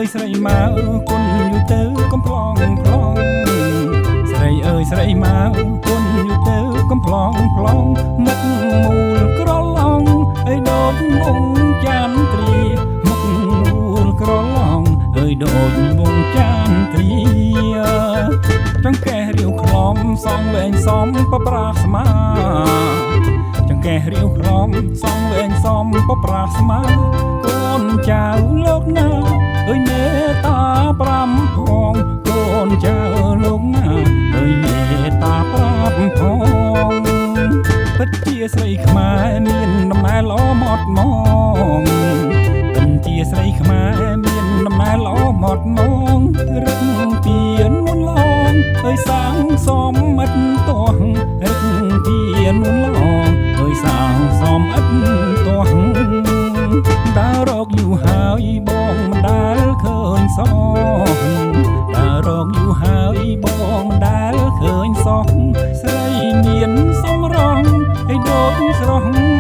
យស្រីមកគុណយូរទៅកំប្លង់ប្លង់ស្រីអើយស្រីមកគុណយូរទៅកំប្លង់ប្លង់មុខមូលក្រឡងអើយដូចវងចានទ្រាមុខមូលក្រឡងអើយដូចវងចានទ្រាចង្កេះរាវខ្លំសងវែងសំបប្រាស់ស្មាចង្កេះរាវខ្លំសងវែងសំបប្រាស់ស្មាកូនចៅលោកណាអើយមេតាប្រាំផងកូនចៅលោកណាអើយមេតាប្រាំផងពិតជាស្រីខ្មែរមានដំណើរល្អម៉ត់ម៉ងពិតជាស្រីខ្មែរមានដំណើរល្អម៉ត់ម៉ងរឹកពីនួនឡងអើយសាងសមឥតទាស់រឹកពីនួនឡងអើយសាងសមឥតទាស់ដើររកយូរហើយបងមិនដែលឃើញសោះដើររកយូរហើយបងមិនដែលឃើញសោះស្រីមានសំរងឲ្យដូចស្រស់